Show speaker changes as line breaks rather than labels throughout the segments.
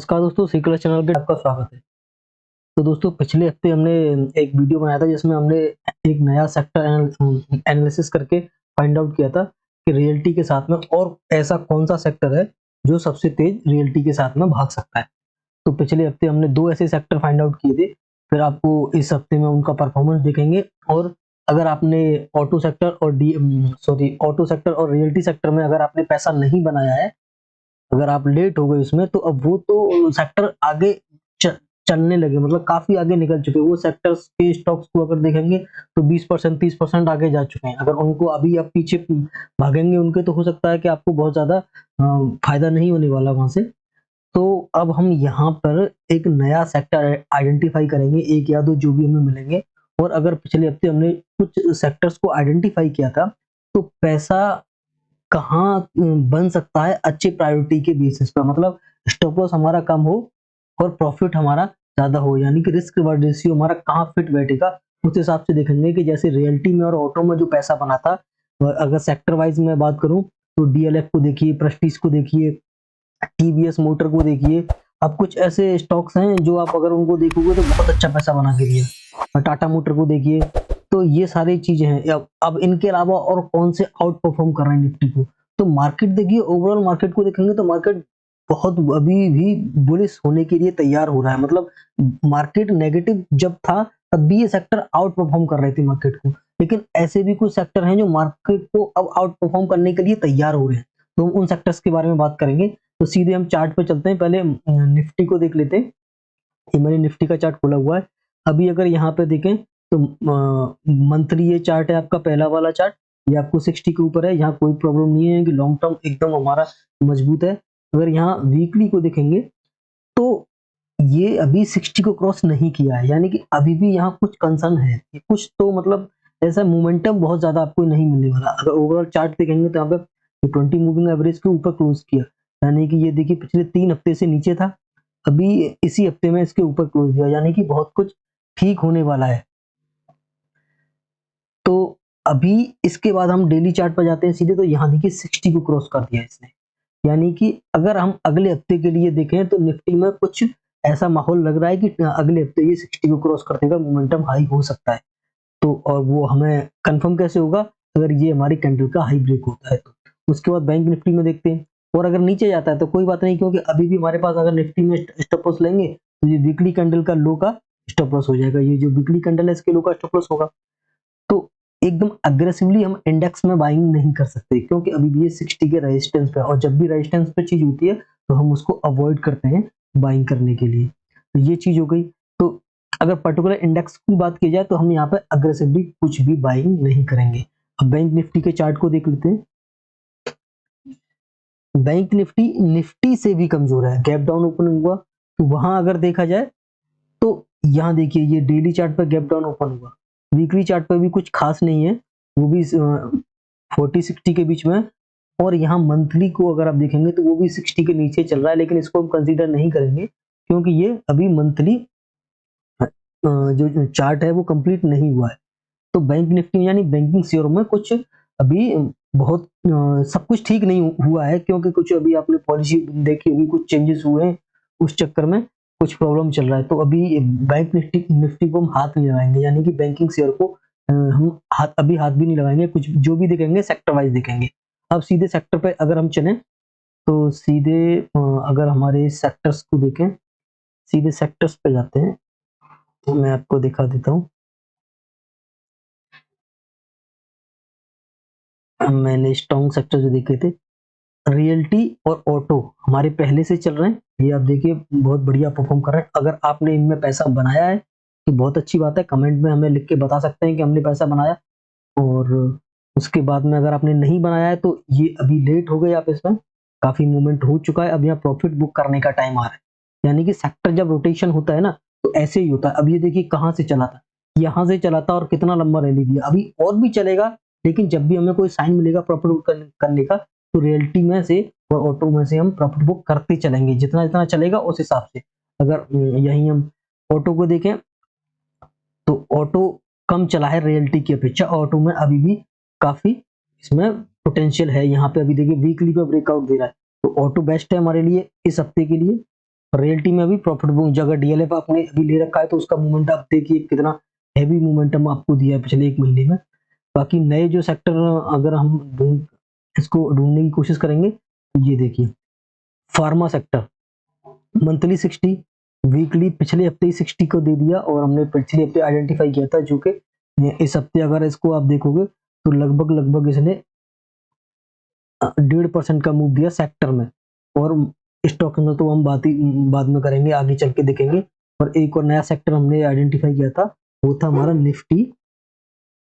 नमस्कार दोस्तों, secret channel पे आपका स्वागत है। तो दोस्तों, पिछले हफ्ते हमने एक वीडियो बनाया था जिसमें हमने एक नया सेक्टर एनालिसिस करके फाइंड आउट किया था कि रियल्टी के साथ में और ऐसा कौन-सा सेक्टर है जो सबसे तेज रियल्टी के साथ में भाग सकता है। तो पिछले हफ्ते हमने 2 ऐसे सेक्टर फाइंड आउट किए थे। फिर आपको इस हफ्ते में उनका परफॉर्मेंस देखेंगे और अगर आपने ऑटो सेक्टर और रियल्टी सेक्टर में अगर आपने पैसा नहीं बनाया है, अगर आप लेट हो गए उसमें, तो अब वो तो सेक्टर आगे च चलने लगे, मतलब काफ़ी आगे निकल चुके हैं। वो सेक्टर्स के स्टॉक्स को अगर देखेंगे तो 20% 30% आगे जा चुके हैं। अगर उनको अभी आप पीछे भागेंगे उनके, तो हो सकता है कि आपको बहुत ज़्यादा फ़ायदा नहीं होने वाला वहाँ से। तो अब हम यहाँ पर एक नया सेक्टर आइडेंटिफ़ाई करेंगे, 1 या 2 जो भी हमें मिलेंगे। और अगर पिछले हफ्ते हमने कुछ सेक्टर्स को आइडेंटिफ़ाई किया था, तो पैसा कहाँ बन सकता है अच्छे प्रायोरिटी के बेसिस पे, मतलब स्टॉप लॉस हमारा कम हो और प्रॉफिट हमारा ज़्यादा हो, यानी कि रिस्क रिवॉर्ड रेशियो हमारा कहाँ फिट बैठेगा, उस हिसाब से देखेंगे कि जैसे रियल्टी में और ऑटो में जो पैसा बना था, अगर सेक्टर वाइज मैं बात करूँ तो डीएलएफ को देखिए, प्रेस्टीज को देखिए, टीवीएस मोटर को देखिए। अब कुछ ऐसे स्टॉक्स हैं जो आप अगर उनको देखोगे तो बहुत अच्छा पैसा बना के दिया। टाटा मोटर को देखिए। तो ये सारी चीजें हैं। अब इनके अलावा और कौन से आउट परफॉर्म कर रहे हैं निफ्टी को, तो मार्केट देखिए, ओवरऑल मार्केट को देखेंगे तो मार्केट बहुत अभी भी बुलिश होने के लिए तैयार हो रहा है। मतलब मार्केट नेगेटिव जब था तब भी ये सेक्टर आउट परफॉर्म कर रहे थे मार्केट को, लेकिन ऐसे भी कुछ सेक्टर हैं जो मार्केट को अब आउट परफॉर्म करने के लिए तैयार हो रहे हैं। तो हम उन सेक्टर्स के बारे में बात करेंगे। तो सीधे हम चार्ट पे चलते हैं। पहले निफ्टी को देख लेते हैं। ये मैंने निफ्टी का चार्ट खोला हुआ है। अभी अगर यहाँ पे देखें तो मंथली ये चार्ट है आपका, पहला वाला चार्ट। ये आपको 60 के ऊपर है, यहाँ कोई प्रॉब्लम नहीं है कि लॉन्ग टर्म एकदम हमारा मजबूत है। अगर यहाँ वीकली को देखेंगे तो ये अभी 60 को क्रॉस नहीं किया है, यानी कि अभी भी यहाँ कुछ कंसर्न है, कुछ तो मतलब ऐसा मोमेंटम बहुत ज्यादा आपको नहीं मिलने वाला। अगर ओवरऑल चार्ट देखेंगे तो यहाँ पे 20 मूविंग एवरेज के ऊपर क्लोज किया, यानी कि ये देखिए पिछले 3 हफ्ते से नीचे था, अभी इसी हफ्ते में इसके ऊपर क्लोज दिया, यानी कि बहुत कुछ ठीक होने वाला है। तो अभी इसके बाद हम डेली चार्ट पर जाते हैं सीधे, तो यहाँ देखिए 60 को क्रॉस कर दिया इसने, यानी कि अगर हम अगले हफ्ते के लिए देखें तो निफ्टी में कुछ ऐसा माहौल लग रहा है कि अगले हफ्ते ये 60 को क्रॉस कर देगा, मोमेंटम हाई हो सकता है। तो और वो हमें कंफर्म कैसे होगा, अगर ये हमारी कैंडल का हाई ब्रेक होता है तो। उसके बाद बैंक निफ्टी में देखते हैं, और अगर नीचे जाता है तो कोई बात नहीं, क्योंकि अभी भी हमारे पास अगर निफ्टी में स्टॉप लॉस लेंगे तो ये वीकली कैंडल का लो का स्टॉप लॉस हो जाएगा। ये जो वीकली कैंडल है इसके लो का स्टॉप लॉस होगा। तो एकदम अग्रेसिवली हम इंडेक्स में बाइंग नहीं कर सकते, क्योंकि अभी भी ये 60 के रेजिस्टेंस पे है, और जब भी रेजिस्टेंस पे चीज होती है तो हम उसको अवॉइड करते हैं बाइंग करने के लिए। तो ये चीज हो गई। तो अगर पर्टिकुलर इंडेक्स की बात की जाए तो हम यहाँ पे अग्रेसिवली कुछ भी बाइंग नहीं करेंगे। अब बैंक निफ्टी के चार्ट को देख लेते हैं। बैंक निफ्टी निफ्टी से भी कमजोर है, गैप डाउन ओपन हुआ तो वहां अगर देखा जाए तो यहाँ देखिए ये डेली चार्ट पर गैप डाउन ओपन हुआ, वीकली चार्ट पर भी कुछ खास नहीं है, वो भी 40-60 के बीच में। और यहाँ मंथली को अगर आप देखेंगे तो वो भी 60 के नीचे चल रहा है, लेकिन इसको हम कंसीडर नहीं करेंगे क्योंकि ये अभी मंथली जो चार्ट है वो कंप्लीट नहीं हुआ है। तो बैंक निफ्टी यानी बैंकिंग शेयर में कुछ अभी बहुत सब कुछ ठीक नहीं हुआ है, क्योंकि कुछ अभी आपने पॉलिसी देखी होगी, कुछ चेंजेस हुए हैं, उस चक्कर में कुछ प्रॉब्लम चल रहा है। तो अभी बैंक निफ्टी को हम हाथ नहीं लगाएंगे, यानी कि बैंकिंग शेयर को हम हाथ भी नहीं लगाएंगे। कुछ जो भी देखेंगे सेक्टर वाइज देखेंगे। अब सीधे सेक्टर पे अगर हम चलें तो सीधे अगर हमारे सेक्टर्स को देखें, सीधे सेक्टर्स पे जाते हैं तो मैं आपको दिखा देता हूँ। मैंने स्ट्रॉन्ग सेक्टर जो देखे थे, रियल्टी और ऑटो हमारे पहले से चल रहे हैं। ये आप देखिए बहुत बढ़िया परफॉर्म कर रहे हैं। अगर आपने इनमें पैसा बनाया है तो बहुत अच्छी बात है, कमेंट में हमें लिख के बता सकते हैं कि हमने पैसा बनाया। और उसके बाद में अगर आपने नहीं बनाया है तो ये अभी लेट हो गए, आप इसमें काफी मूवमेंट हो चुका है, अब यहाँ प्रॉफिट बुक करने का टाइम आ रहा है। यानी कि सेक्टर जब रोटेशन होता है ना तो ऐसे ही होता है। अब ये देखिए कहाँ से चला था, यहाँ से चला था और कितना लंबा रैली दिया, अभी और भी चलेगा, लेकिन जब भी हमें कोई साइन मिलेगा प्रॉफिट बुक करने का तो रियल्टी में से और ऑटो में से हम प्रॉफिट बुक करते चलेंगे, जितना जितना चलेगा उस हिसाब से। अगर यही हम ऑटो को देखें तो ऑटो कम चला है रियल्टी की अपेक्षा, ऑटो में अभी भी काफी इसमें पोटेंशियल है। यहाँ पे अभी देखिए वीकली पे ब्रेकआउट दे रहा है, तो ऑटो बेस्ट है हमारे लिए इस हफ्ते के लिए। रियलिटी में अभी प्रॉफिट बुक जगह डीएलएफ आपने अभी ले रखा है तो उसका मूवमेंट आप देखिए कितना हैवी मोमेंटम आपको दिया है पिछले 1 महीने में। बाकी नए जो सेक्टर अगर हम इसको ढूँढने की कोशिश करेंगे तो ये देखिए फार्मा सेक्टर मंथली 60, वीकली पिछले हफ्ते ही 60 को दे दिया और हमने पिछले हफ्ते आइडेंटिफाई किया था जो कि इस हफ्ते अगर इसको आप देखोगे तो लगभग इसने 1.5% का मूव दिया सेक्टर में। और स्टॉक में तो हम बाद में करेंगे, आगे चल के देखेंगे। और एक और नया सेक्टर हमने आइडेंटिफाई किया था, वो था हमारा निफ्टी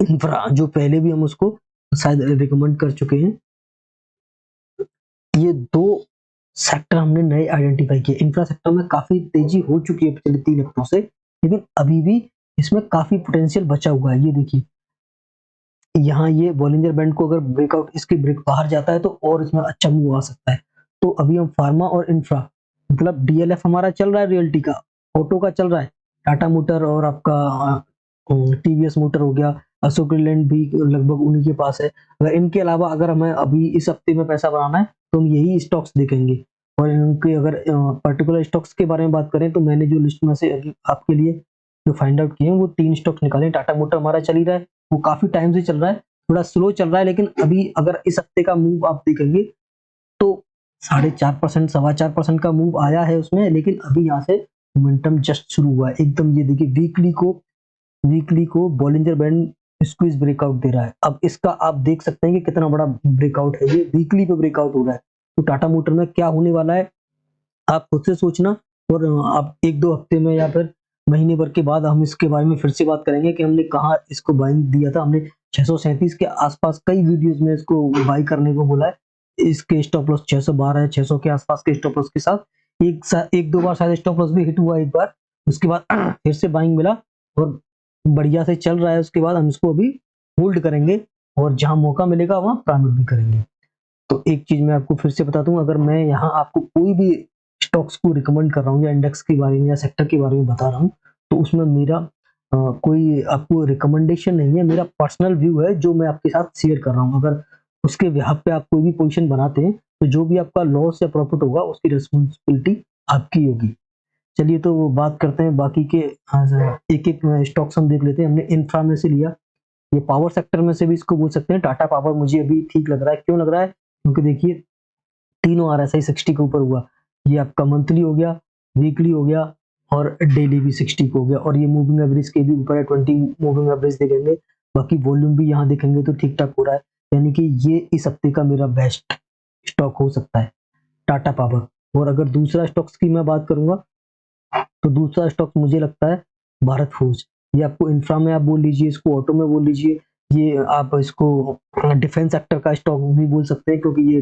इंफ्रा, जो पहले भी हम उसको शायद रिकमेंड कर चुके हैं। ये 2 सेक्टर हमने नए आइडेंटिफाई किए। इंफ्रा सेक्टर में काफी तेजी हो चुकी है पिछले 3 हफ्तों से, लेकिन अभी भी इसमें काफी पोटेंशियल बचा हुआ है। ये देखिए यहाँ ये बॉलिंजर बैंड को अगर ब्रेकआउट इसके ब्रेक बाहर जाता है तो और इसमें अच्छा मूव आ सकता है। तो अभी हम फार्मा और इंफ्रा मतलब डीएलएफ हमारा चल रहा है, रियल्टी का, ऑटो का चल रहा है, टाटा मोटर और आपका टीवीएस मोटर हो गया, अशोक लेलैंड भी लगभग उन्हीं के पास है। अगर इनके अलावा अगर हमें अभी इस हफ्ते में पैसा बनाना है तो हम यही स्टॉक्स देखेंगे। और इनके अगर पर्टिकुलर स्टॉक्स के बारे में बात करें तो मैंने जो लिस्ट में से आपके लिए जो फाइंड आउट किए हैं वो 3 स्टॉक्स निकाले। टाटा मोटर हमारा चल ही रहा है, वो काफी टाइम से चल रहा है, थोड़ा स्लो चल रहा है, लेकिन अभी अगर इस हफ्ते का मूव आप देखेंगे तो 4.5% 4.25% का मूव आया है उसमें, लेकिन अभी यहाँ से मोमेंटम जस्ट शुरू हुआ है एकदम। ये देखिए वीकली को बॉलिंजर बैंड स्क्वीज ब्रेकआउट दे रहा है। अब इसका आप देख सकते हैं कि कितना बड़ा ब्रेकआउट है, ये वीकली पे ब्रेकआउट हो रहा है। तो टाटा मोटर में क्या होने वाला है आप खुद से सोचना, और आप 1-2 हफ्ते में या फिर महीने भर के बाद हम इसके बारे में फिर से बात करेंगे कि हमने कहाँ इसको बाइंग दिया था। हमने 637 के आसपास कई वीडियोस में इसको बाई करने को बोला है। इसके स्टॉप लॉस 612 है, 600 के आसपास के स्टॉप लॉस के साथ एक दो बार शायद स्टॉप लॉस भी हिट हुआ एक बार, उसके बाद फिर से बाइंग मिला और बढ़िया से चल रहा है। उसके बाद हम इसको अभी होल्ड करेंगे और जहां मौका मिलेगा वहां प्रॉफिट भी करेंगे। तो एक चीज मैं आपको फिर से बता दूं, अगर मैं यहाँ आपको कोई भी स्टॉक्स को रिकमेंड कर रहा हूँ या इंडेक्स के बारे में या सेक्टर के बारे में बता रहा हूँ तो उसमें मेरा कोई आपको रिकमेंडेशन नहीं है, मेरा पर्सनल व्यू है जो मैं आपके साथ शेयर कर रहा हूँ। अगर उसके बिहाफ पे आप कोई भी पोजीशन बनाते हैं तो जो भी आपका लॉस या प्रॉफिट होगा उसकी रिस्पॉन्सिबिलिटी आपकी होगी। चलिए तो वो बात करते हैं बाकी के एक एक स्टॉक्स हम देख लेते हैं। हमने इंफ्रा में से लिया, ये पावर सेक्टर में से भी इसको बोल सकते हैं। टाटा पावर मुझे अभी ठीक लग रहा है, क्यों लग रहा है क्योंकि देखिए तीनों आरएसआई 60 के ऊपर हुआ। ये आपका मंथली हो गया, वीकली हो गया और डेली भी 60 को हो गया, और ये मूविंग एवरेज के भी ऊपर है, 20 मूविंग एवरेज देखेंगे। बाकी वॉल्यूम भी यहाँ देखेंगे तो ठीक ठाक हो रहा है, यानी कि ये इस हफ्ते का मेरा बेस्ट स्टॉक हो सकता है टाटा पावर। और अगर दूसरा स्टॉक्स की मैं बात करूंगा तो दूसरा स्टॉक मुझे लगता है भारत फोर्ज। ये आपको इंफ्रा में आप बोल लीजिए, इसको ऑटो में बोल लीजिए, ये आप इसको डिफेंस सेक्टर का स्टॉक भी बोल सकते हैं क्योंकि ये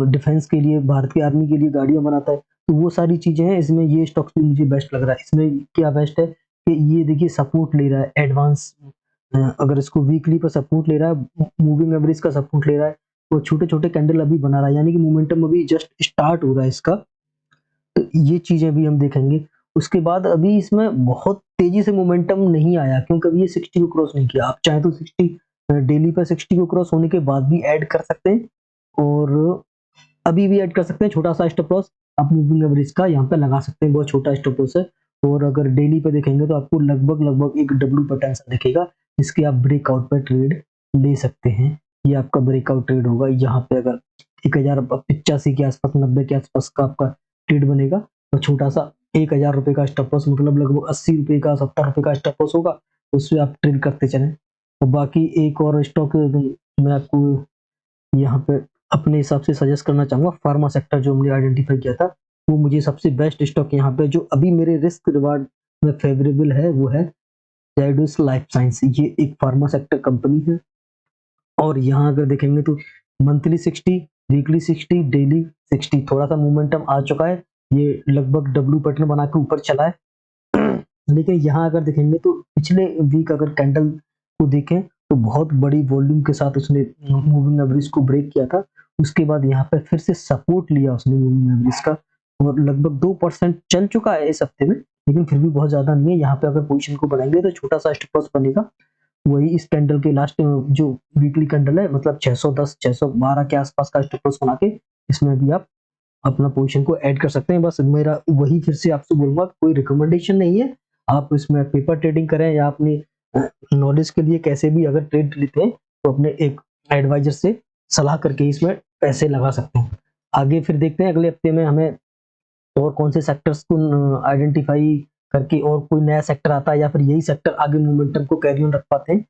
डिफेंस के लिए भारत की आर्मी के लिए गाड़ियां बनाता है। तो वो सारी चीजें हैं, इसमें ये स्टॉक्स भी मुझे बेस्ट लग रहा है। इसमें क्या बेस्ट है कि ये देखिए सपोर्ट ले रहा है एडवांस, अगर इसको वीकली पर सपोर्ट ले रहा है, मूविंग एवरेज का सपोर्ट ले रहा है, वो छोटे छोटे कैंडल अभी बना रहा है, यानी कि मोमेंटम अभी जस्ट स्टार्ट हो रहा है इसका। तो ये चीजें भी हम देखेंगे। उसके बाद अभी इसमें बहुत तेजी से मोमेंटम नहीं आया क्योंकि अभी ये 60 को क्रॉस नहीं किया। आप चाहे तो 60 डेली पर 60 को क्रॉस होने के बाद भी ऐड कर सकते हैं और अभी भी ऐड कर सकते हैं। छोटा सा स्टॉप लॉस आप मूविंग एवरेज का यहाँ पे लगा सकते हैं, बहुत छोटा स्टॉप लॉस है। और अगर डेली पे देखेंगे तो आपको लगभग एक डब्ल्यू पोटेंशियल दिखेगा जिसके आप ब्रेकआउट पर ट्रेड ले सकते हैं। ये आपका ब्रेकआउट ट्रेड होगा यहाँ पे, अगर 1085 के आसपास 90 के आसपास का आपका ट्रेड बनेगा तो छोटा सा 1000 रुपए का स्टॉप लॉस मतलब लगभग 80 रुपए का 70 रुपए का स्टॉप लॉस होगा, उससे आप ट्रेड करते चलें। और बाकी एक और स्टॉक मैं आपको यहाँ पे अपने हिसाब से सजेस्ट करना चाहूंगा, फार्मा सेक्टर जो हमने आइडेंटिफाई किया था वो मुझे सबसे बेस्ट स्टॉक यहाँ पे जो अभी मेरे रिस्क रिवार्ड में फेवरेबल है वो है जाइडस लाइफ साइंस। ये एक फार्मा सेक्टर कंपनी है और यहाँ अगर देखेंगे तो मंथली 60, वीकली 60, डेली 60, थोड़ा सा मोमेंटम आ चुका है, ये लगभग डब्ल्यू पैटर्न बना के ऊपर चला है। लेकिन यहाँ अगर देखेंगे तो पिछले वीक अगर कैंडल को देखें तो बहुत बड़ी वॉल्यूम के साथ उसने मूविंग एवरेज को ब्रेक किया था। उसके बाद यहाँ पे फिर से सपोर्ट लिया उसने मूविंग एवरेज का और लगभग 2% चल चुका है इस हफ्ते में, लेकिन फिर भी बहुत ज्यादा नहीं है। यहाँ पे अगर पोजीशन को बनाएंगे तो छोटा सा स्टॉप लॉस बनेगा, वही इस कैंडल के लास्ट जो वीकली कैंडल है मतलब 610 612 के आसपास का स्टॉप लॉस बना के इसमें भी आप अपना पोजीशन को ऐड कर सकते हैं। बस मेरा वही फिर से आपसे बोलूँगा, कोई रिकमेंडेशन नहीं है, आप इसमें पेपर ट्रेडिंग करें या अपनी नॉलेज के लिए कैसे भी अगर ट्रेड लेते हैं तो अपने एक एडवाइजर से सलाह करके इसमें पैसे लगा सकते हैं। आगे फिर देखते हैं अगले हफ्ते में हमें और कौन से सेक्टर्स को आइडेंटिफाई करके और कोई नया सेक्टर आता है या फिर यही सेक्टर आगे मोमेंटम को कैरी ऑन रख पाते हैं।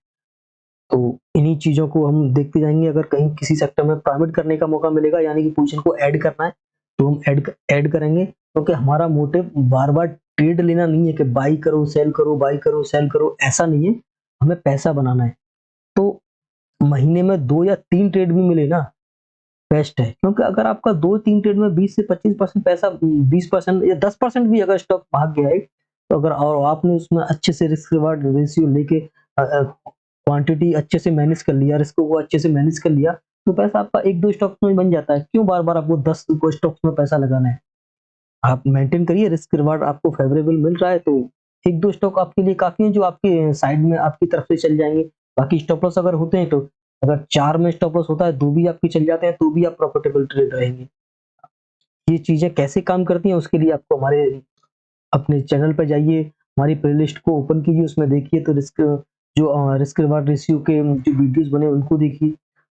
तो इन्हीं चीज़ों को हम देखते जाएँगे। अगर कहीं किसी सेक्टर में प्रॉफिट करने का मौका मिलेगा, यानी कि पोजीशन को ऐड करना है, तो हम ऐड करेंगे, क्योंकि हमारा मोटिव बार-बार ट्रेड लेना नहीं है कि बाई करो, सेल करो, बाई करो, सेल करो, ऐसा नहीं है। हमें पैसा बनाना है। तो महीने में 2 या 3 ट्रेड भी मिले ना, बेस्ट है। क्योंकि अगर आपका 2-3 ट्रेड में 20 से 25% पैसा, 20% या 10% भी अगर स्टॉक भाग गया है, तो अगर और आपने उसमें अच्छे से रिस्क रिवार्ड रेशियो लेके क्वांटिटी अच्छे से मैनेज कर लिया, रिस्क को अच्छे से मैनेज कर लिया, तो पैसा आपका 1-2 स्टॉक्स में बन जाता है। क्यों बार-बार आपको 10 को स्टॉक्स में पैसा लगाना है? आप मेंटेन करिए, रिस्क रिवार्ड आपको फेवरेबल मिल रहा है तो 1-2 स्टॉक आपके लिए काफ़ी है, जो आपके साइड में आपकी तरफ से चल जाएँगे। बाकी स्टॉप लॉस अगर होते हैं तो अगर 4 में स्टॉप लॉस होता है, 2 भी आपके चल जाते हैं, तो भी आप प्रॉफिटेबल ट्रेड रहेंगे। ये चीज़ें कैसे काम करती हैं, उसके लिए आपको हमारे अपने चैनल पे जाइए, हमारी प्लेलिस्ट को ओपन कीजिए, उसमें देखिए तो रिस्क रिवार्ड रेशियो के जो वीडियोज़ बने हैं उनको देखिए।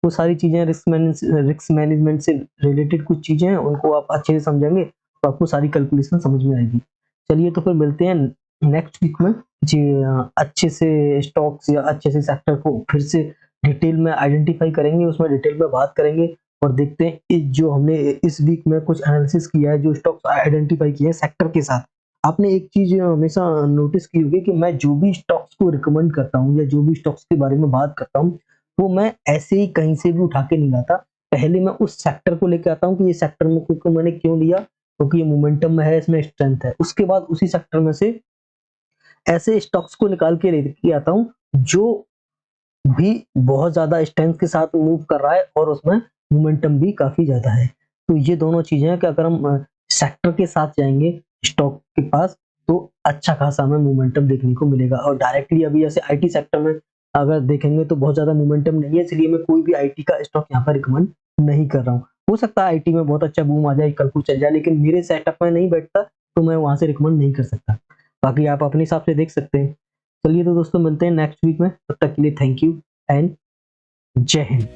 वो सारी चीज़ें रिस्क मैनेजमेंट से रिलेटेड कुछ चीज़ें हैं, उनको आप अच्छे से समझेंगे तो आपको सारी कैलकुलेशन समझ में आएगी। चलिए तो फिर मिलते हैं नेक्स्ट वीक में जी, अच्छे से स्टॉक्स या अच्छे से सेक्टर को फिर से डिटेल में आइडेंटिफाई करेंगे, उसमें डिटेल में बात करेंगे और देखते हैं जो हमने इस वीक में कुछ एनालिसिस किया है, जो स्टॉक्स आइडेंटिफाई किए हैं सेक्टर के साथ। आपने एक चीज़ हमेशा नोटिस की होगी कि मैं जो भी स्टॉक्स को रिकमेंड करता हूँ या जो भी स्टॉक्स के बारे में बात करता हूँ, वो मैं ऐसे ही कहीं से भी उठा के नहीं लाता। पहले मैं उस सेक्टर को लेके आता हूँ कि ये सेक्टर में क्योंकि मैंने क्यों लिया, क्योंकि ये मोमेंटम में है, इसमें स्ट्रेंथ है। उसके बाद उसी सेक्टर में से ऐसे स्टॉक्स को निकाल के लेके आता हूँ, जो भी बहुत ज़्यादा स्ट्रेंथ के साथ मूव कर रहा है और उसमें मोमेंटम भी काफ़ी ज़्यादा है। तो ये दोनों चीज़ें हैं कि अगर हम सेक्टर के साथ जाएँगे स्टॉक के पास, तो अच्छा खासा हमें मोमेंटम देखने को मिलेगा। और डायरेक्टली अभी जैसे आईटी सेक्टर में अगर देखेंगे तो बहुत ज़्यादा मोमेंटम नहीं है, इसलिए मैं कोई भी आईटी का स्टॉक यहाँ पर रिकमेंड नहीं कर रहा हूँ। हो सकता है आईटी में बहुत अच्छा बूम आ जाए, कल को चल जाए, लेकिन मेरे सेटअप में नहीं बैठता, तो मैं वहाँ से रिकमेंड नहीं कर सकता। बाकी आप अपने हिसाब से देख सकते हैं। चलिए तो दोस्तों मिलते हैं नेक्स्ट वीक में, तब तक के लिए थैंक यू एंड जय हिंद।